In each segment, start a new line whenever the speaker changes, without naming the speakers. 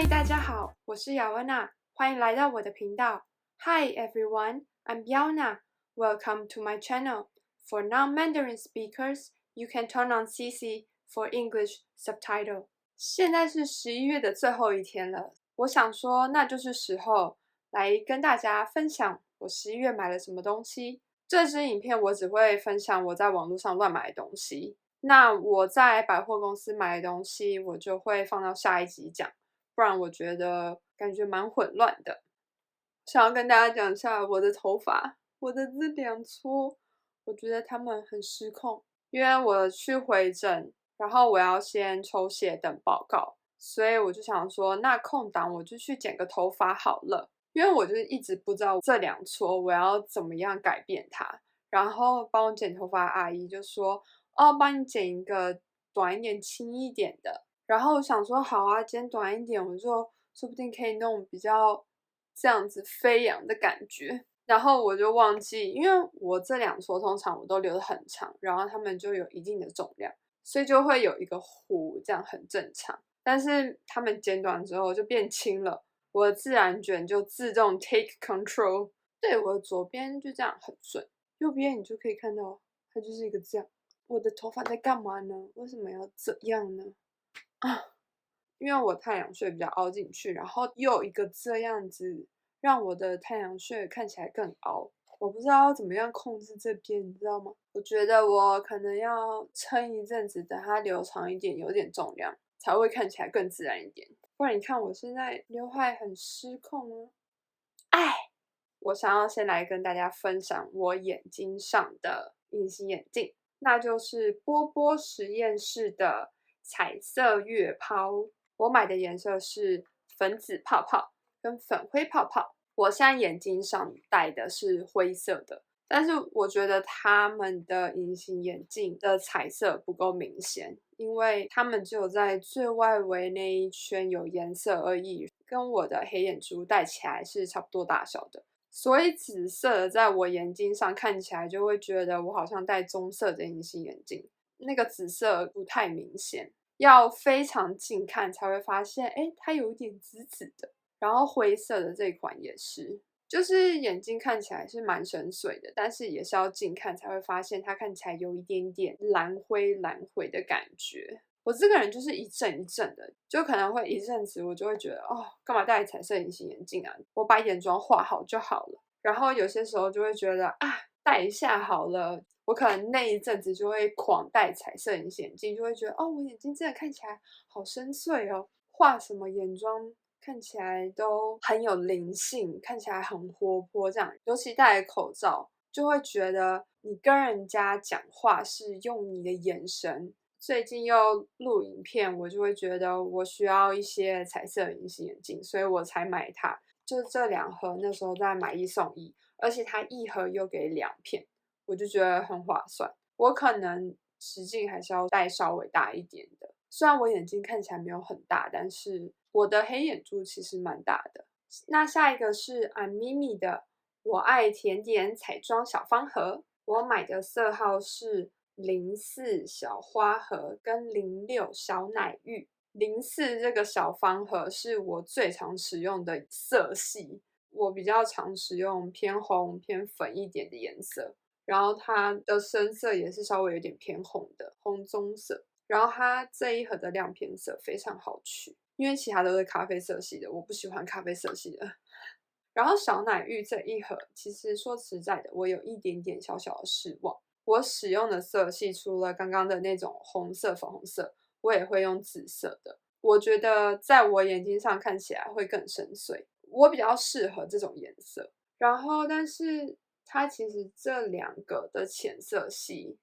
嗨，大家好，我是雅文娜，欢迎来到我的频道。Hi everyone, I'm Yaona. Welcome to my channel. For non-Mandarin speakers, you can turn on CC for English subtitle. 现在是11月的最后一天了，我想说，那就是时候来跟大家分享我11月买了什么东西。这支影片我只会分享我在网络上乱买的东西。那我在百货公司买的东西，我就会放到下一集讲，不然我觉得感觉蛮混乱的。想要跟大家讲一下我的头发，我的这两撮，我觉得它们很失控，因为我去回诊，然后我要先抽血等报告，所以我就想说，那空档我就去剪个头发好了。因为我就是一直不知道这两撮我要怎么样改变它，然后帮我剪头发的阿姨就说，哦，帮你剪一个短一点、轻一点的。然后我想说，好啊，剪短一点，我就说不定可以弄比较这样子飞扬的感觉。然后我就忘记，因为我这两撮通常我都留得很长，然后它们就有一定的重量，所以就会有一个弧，这样很正常。但是它们剪短之后就变轻了。我的自然卷就自动 take control， 对，我的左边就这样很顺，右边你就可以看到它就是一个这样。我的头发在干嘛呢？为什么要这样呢？因为我太阳穴比较凹进去，然后又一个这样子，让我的太阳穴看起来更凹。我不知道要怎么样控制这边，你知道吗？我觉得我可能要撑一阵子，等它留长一点，有点重量，才会看起来更自然一点。不然你看我现在刘海很失控啊！哎，我想要先来跟大家分享我眼睛上的隐形眼镜，那就是波波实验室的彩色月抛。我买的颜色是粉紫泡泡跟粉灰泡泡。我现在眼睛上戴的是灰色的，但是我觉得他们的隐形眼镜的彩色不够明显，因为他们只有在最外围那一圈有颜色而已，跟我的黑眼珠戴起来是差不多大小的。所以紫色的在我眼睛上看起来就会觉得我好像戴棕色的隐形眼镜，那个紫色不太明显，要非常近看才会发现，哎，它有一点紫紫的。然后灰色的这一款也是，就是眼睛看起来是蛮深邃的，但是也是要近看才会发现它看起来有一点点蓝灰的感觉。我这个人就是一阵一阵的，就可能会一阵子我就会觉得，哦，干嘛戴彩色隐形眼镜啊？我把眼妆画好就好了。然后有些时候就会觉得，啊，戴一下好了。我可能那一阵子就会狂戴彩色隐形眼镜，就会觉得，哦，我眼睛真的看起来好深邃哦，画什么眼妆看起来都很有灵性，看起来很活泼，这样。尤其戴了口罩，就会觉得你跟人家讲话是用你的眼神。最近又录影片，我就会觉得我需要一些彩色隐形眼镜，所以我才买它。就这两盒，那时候在买一送一，而且它一盒又给2片，我就觉得很划算。我可能实际还是要戴稍微大一点的，虽然我眼睛看起来没有很大，但是我的黑眼珠其实蛮大的。那下一个是 I'm Mimi 的我爱甜点彩妆小方盒，我买的色号是04小花盒跟06小奶玉。04这个小方盒是我最常使用的色系，我比较常使用偏红偏粉一点的颜色，然后它的深色也是稍微有点偏红的红棕色。然后它这一盒的亮片色非常好取，因为其他都是咖啡色系的，我不喜欢咖啡色系的。然后小奶玉这一盒，其实说实在的，我有一点点小小的失望。我使用的色系除了刚刚的那种红色、粉红色，我也会用紫色的。我觉得在我眼睛上看起来会更深邃，我比较适合这种颜色。然后，但是它其实这两个的浅色系，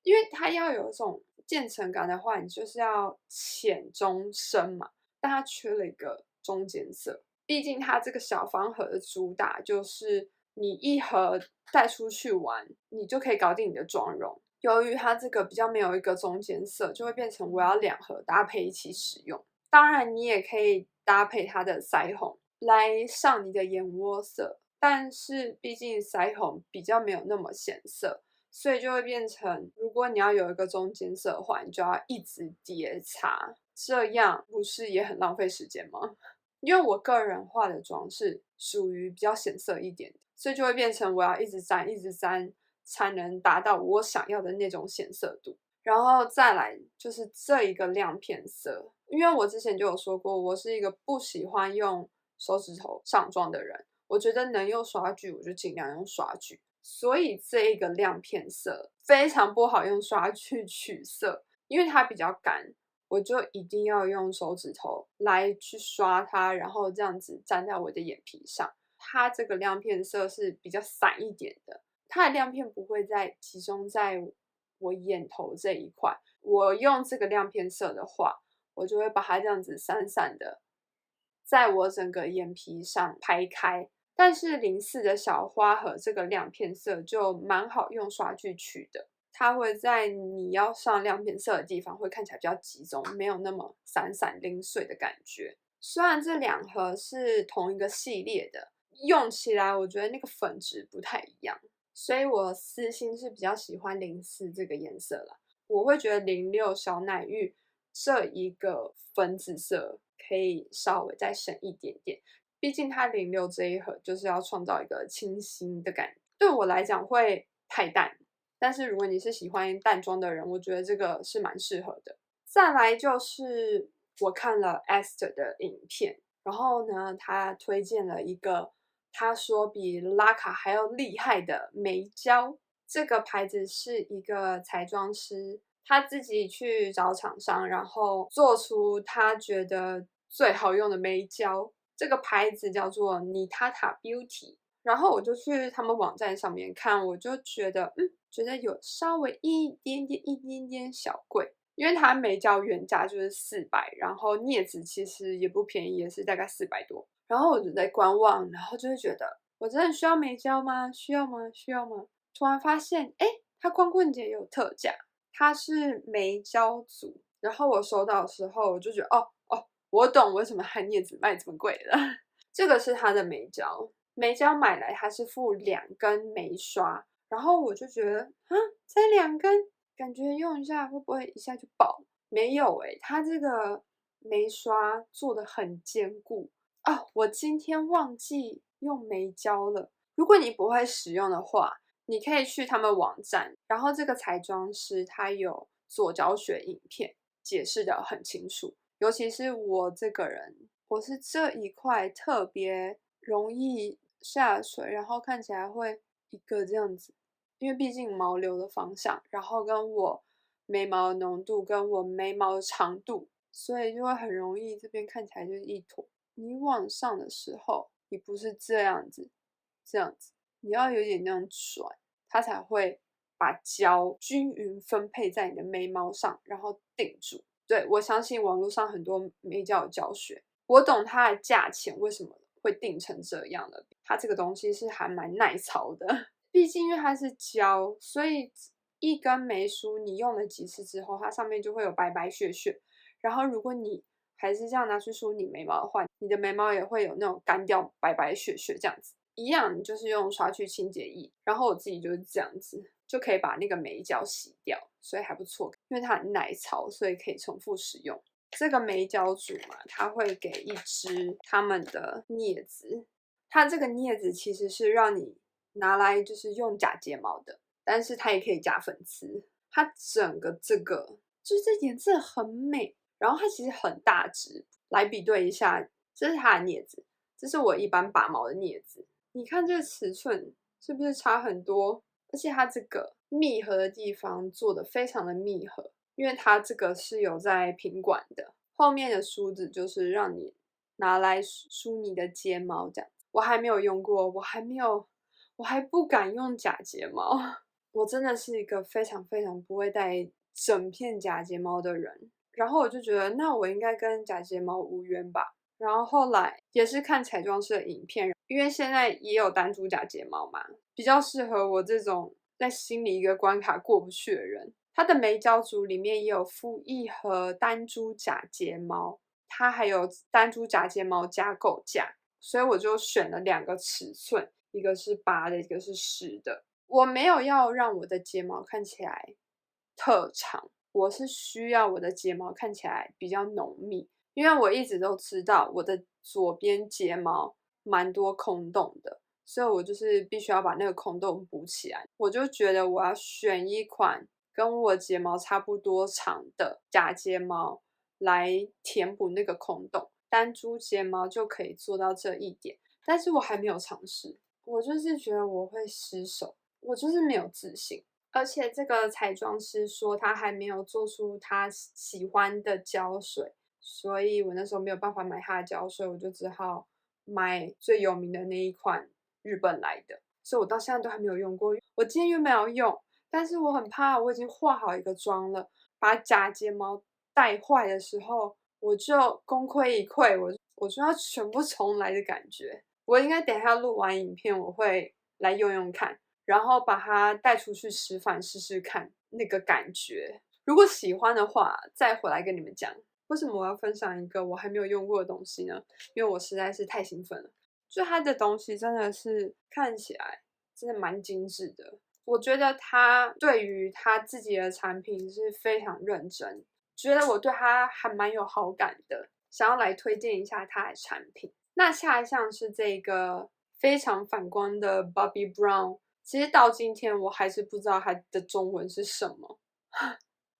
因为它要有一种渐层感的话，你就是要浅中深嘛，但它缺了一个中间色。毕竟它这个小方盒的主打就是你一盒带出去玩，你就可以搞定你的妆容。由于它这个比较没有一个中间色，就会变成我要2盒搭配一起使用。当然，你也可以搭配它的腮红来上你的眼窝色，但是毕竟腮红比较没有那么显色，所以就会变成，如果你要有一个中间色的话，你就要一直叠擦，这样不是也很浪费时间吗？因为我个人化的妆是属于比较显色一点的，所以就会变成我要一直沾一直沾，才能达到我想要的那种显色度。然后再来就是这一个亮片色，因为我之前就有说过，我是一个不喜欢用手指头上妆的人，我觉得能用刷具我就尽量用刷具，所以这一个亮片色非常不好用刷具取色，因为它比较干，我就一定要用手指头来去刷它，然后这样子粘在我的眼皮上。它这个亮片色是比较散一点的，它的亮片不会再集中在我眼头这一块。我用这个亮片色的话，我就会把它这样子散散的在我整个眼皮上拍开。但是04的小花和这个亮片色就蛮好用刷具取的，它会在你要上亮片色的地方会看起来比较集中，没有那么散散零碎的感觉。虽然这2盒是同一个系列的，用起来我觉得那个粉质不太一样，所以我私心是比较喜欢04这个颜色啦。我会觉得06小奶玉这一个粉紫色可以稍微再深一点点，毕竟它06这一盒就是要创造一个清新的感觉，对我来讲会太淡。但是如果你是喜欢淡妆的人，我觉得这个是蛮适合的。再来就是我看了 Esther 的影片，然后呢，他推荐了一个他说比拉卡还要厉害的眉胶。这个牌子是一个彩妆师他自己去找厂商，然后做出他觉得最好用的眉胶。这个牌子叫做妮塔塔 Beauty。然后我就去他们网站上面看，我就觉得，觉得有稍微一点点小贵，因为它眉胶原价就是400，然后镊子其实也不便宜，也是大概400多。然后我就在观望，然后就会觉得，我真的需要眉胶吗？需要吗？需要吗？突然发现，它光棍节有特价，它是眉胶组。然后我收到的时候，我就觉得，我懂为什么它镊子卖这么贵了。这个是它的眉胶。眉胶买来它是附2根眉刷，然后我就觉得才2根，感觉用一下会不会一下就爆？没有它这个眉刷做的很坚固啊！我今天忘记用眉胶了。如果你不会使用的话，你可以去他们网站，然后这个彩妆师他有做教学影片，解释的很清楚。尤其是我这个人，我是这一块特别容易下垂，然后看起来会一个这样子，因为毕竟毛流的方向，然后跟我眉毛的浓度，跟我眉毛的长度，所以就会很容易这边看起来就是一坨。你往上的时候，你不是这样子，这样子，你要有点那样转，它才会把胶均匀分配在你的眉毛上，然后定住。对，我相信网络上很多眉胶有教学，我懂它的价钱为什么会定成这样的。它这个东西是还蛮耐操的，毕竟因为它是胶，所以一根眉梳你用了几次之后，它上面就会有白白屑屑。然后如果你还是这样拿去梳你眉毛的话，你的眉毛也会有那种干掉白白屑屑这样子。一样，你就是用刷去清洁液，然后我自己就是这样子，就可以把那个眉胶洗掉，所以还不错。因为它很耐操，所以可以重复使用。这个眉胶组嘛，它会给一支他们的镊子，它这个镊子其实是让你拿来就是用假睫毛的，但是它也可以假粉刺。它整个这个就是这颜色很美，然后它其实很大支。来比对一下，这是它的镊子，这是我一般拔毛的镊子。你看这个尺寸是不是差很多？而且它这个密合的地方做的非常的密合，因为它这个是有在品管的。后面的梳子就是让你拿来梳你的睫毛这样。我还没有用过，我还不敢用假睫毛。我真的是一个非常非常不会戴整片假睫毛的人。然后我就觉得，那我应该跟假睫毛无缘吧。然后后来也是看彩妆师的影片，因为现在也有单株假睫毛嘛，比较适合我这种在心里一个关卡过不去的人。它的眉胶组里面也有附1盒单株假睫毛，它还有单株假睫毛加构架，所以我就选了2个尺寸，一个是8的，一个是10的。我没有要让我的睫毛看起来特长，我是需要我的睫毛看起来比较浓密，因为我一直都知道我的左边睫毛蛮多空洞的，所以我就是必须要把那个空洞补起来。我就觉得我要选一款跟我睫毛差不多长的假睫毛来填补那个空洞，单株睫毛就可以做到这一点，但是我还没有尝试，我就是觉得我会失手，我就是没有自信。而且这个彩妆师说他还没有做出他喜欢的胶水，所以我那时候没有办法买他的胶水，我就只好买最有名的那一款日本来的，所以我到现在都还没有用过。我今天原本要用，但是我很怕我已经化好一个妆了，把假睫毛带坏的时候，我就功亏一篑，我就要全部重来的感觉。我应该等一下录完影片，我会来用用看。然后把它带出去吃饭试试看那个感觉，如果喜欢的话再回来跟你们讲。为什么我要分享一个我还没有用过的东西呢？因为我实在是太兴奋了，就它的东西真的是看起来真的蛮精致的，我觉得他对于他自己的产品是非常认真，觉得我对他还蛮有好感的，想要来推荐一下他的产品。那下一项是这个非常反光的 Bobbi Brown，其实到今天我还是不知道它的中文是什么，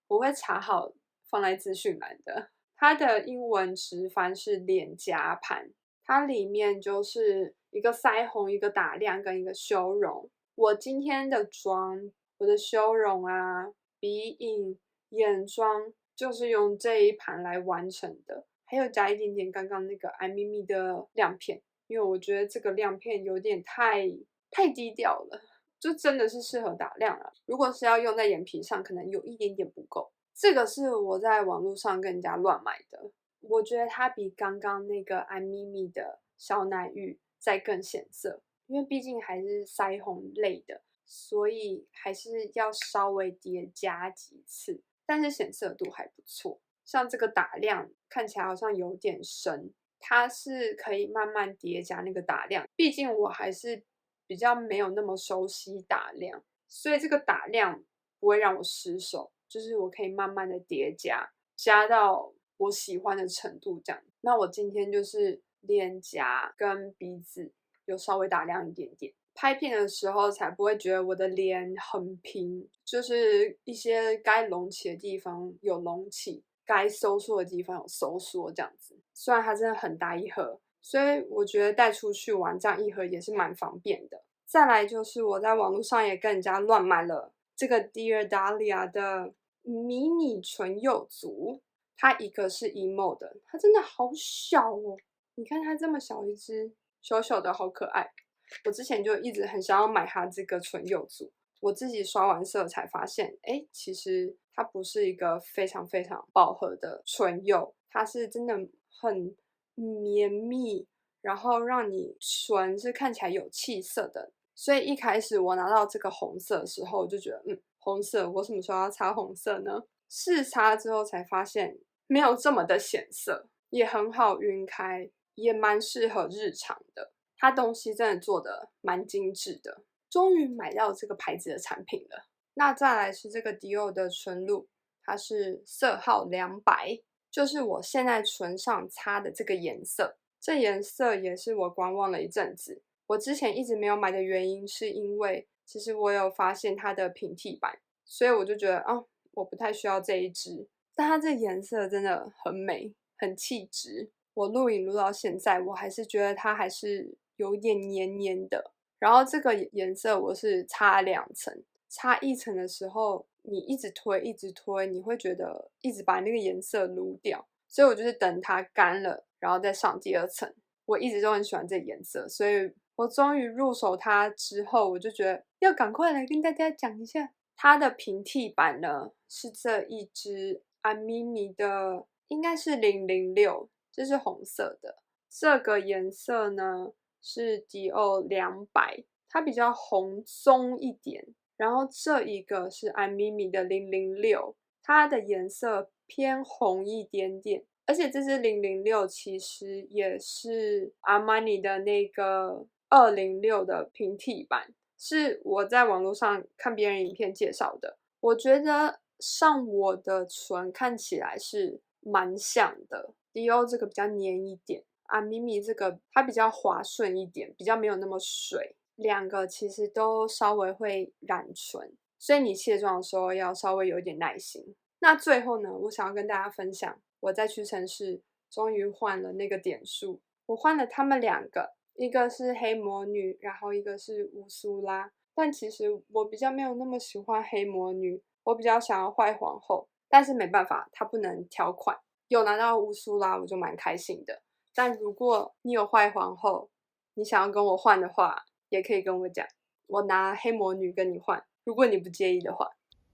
我会查好放在资讯栏的。它的英文直翻是脸颊盘，它里面就是一个腮红、一个打亮跟一个修容。我今天的妆，我的修容啊、鼻影、眼妆，就是用这一盘来完成的，还有加一点点刚刚那个艾咪咪的亮片，因为我觉得这个亮片有点太低调了。就真的是适合打亮了。如果是要用在眼皮上，可能有一点点不够。这个是我在网络上跟人家乱买的，我觉得它比刚刚那个艾咪咪的小奶玉再更显色，因为毕竟还是腮红类的，所以还是要稍微叠加几次，但是显色度还不错。像这个打亮看起来好像有点深，它是可以慢慢叠加那个打亮，毕竟我还是比较没有那么熟悉打亮，所以这个打亮不会让我失手，就是我可以慢慢的叠加，加到我喜欢的程度这样。那我今天就是脸颊跟鼻子有稍微打亮一点点，拍片的时候才不会觉得我的脸很平，就是一些该隆起的地方有隆起，该收缩的地方有收缩这样子。虽然它真的很大一盒，所以我觉得带出去玩这样一盒也是蛮方便的。再来就是我在网络上也跟人家乱买了这个 Dear Dahlia 的迷你唇釉组，它一个是 emo 的，它真的好小哦，你看它这么小一只，小小的好可爱。我之前就一直很想要买它这个唇釉组，我自己刷完色才发现，哎，其实它不是一个非常非常饱和的唇釉，它是真的很绵密，然后让你唇是看起来有气色的。所以一开始我拿到这个红色的时候，我就觉得，红色，我什么时候要擦红色呢？试擦之后才发现没有这么的显色，也很好晕开，也蛮适合日常的。它东西真的做的蛮精致的，终于买到这个牌子的产品了。那再来是这个迪奥的唇露，它是色号200，就是我现在唇上擦的这个颜色。这颜色也是我观望了一阵子，我之前一直没有买的原因是因为其实我有发现它的平替版，所以我就觉得我不太需要这一支，但它这颜色真的很美，很气质。我录影录到现在，我还是觉得它还是有点黏黏的。然后这个颜色我是擦2层，擦1层的时候，你一直推一直推，你会觉得一直把那个颜色撸掉，所以我就是等它干了，然后再上第2层。我一直都很喜欢这颜色，所以我终于入手它之后，我就觉得要赶快来跟大家讲一下。它的平替版呢是这一支安咪咪的，应该是006，这是红色的。这个颜色呢是迪奥200，它比较红棕一点。然后这一个是安咪咪的006，它的颜色偏红一点点。而且这支006其实也是阿玛尼的那个206的平替版，是我在网络上看别人影片介绍的。我觉得上我的唇看起来是蛮像的，迪欧这个比较黏一点，咪咪这个它比较滑顺一点，比较没有那么水。两个其实都稍微会染唇，所以你卸妆的时候要稍微有一点耐心。那最后呢，我想要跟大家分享，我在屈臣氏终于换了那个点数，我换了他们2个，一个是黑魔女，然后一个是乌苏拉。但其实我比较没有那么喜欢黑魔女，我比较想要坏皇后，但是没办法，它不能调款。有拿到乌苏拉我就蛮开心的，但如果你有坏皇后，你想要跟我换的话，也可以跟我讲，我拿黑魔女跟你换，如果你不介意的话。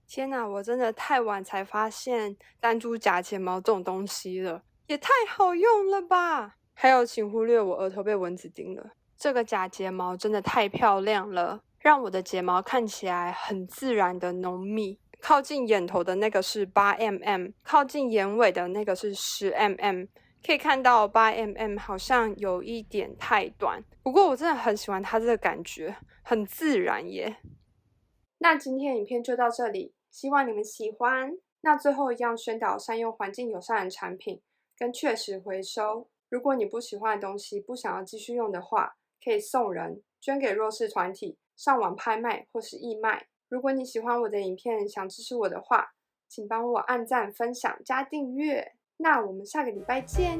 天哪，我真的太晚才发现弹珠假睫毛这种东西了，也太好用了吧！还有，请忽略我额头被蚊子叮了。这个假睫毛真的太漂亮了，让我的睫毛看起来很自然的浓密。靠近眼头的那个是8mm， 靠近眼尾的那个是10mm。可以看到8mm 好像有一点太短，不过我真的很喜欢它这个感觉，很自然耶。那今天影片就到这里，希望你们喜欢。那最后一样宣导善用环境友善的产品，跟确实回收。如果你不喜欢的东西不想要继续用的话，可以送人、捐给弱势团体、上网拍卖或是义卖。如果你喜欢我的影片，想支持我的话，请帮我按赞、分享、加订阅。那我们下个礼拜见。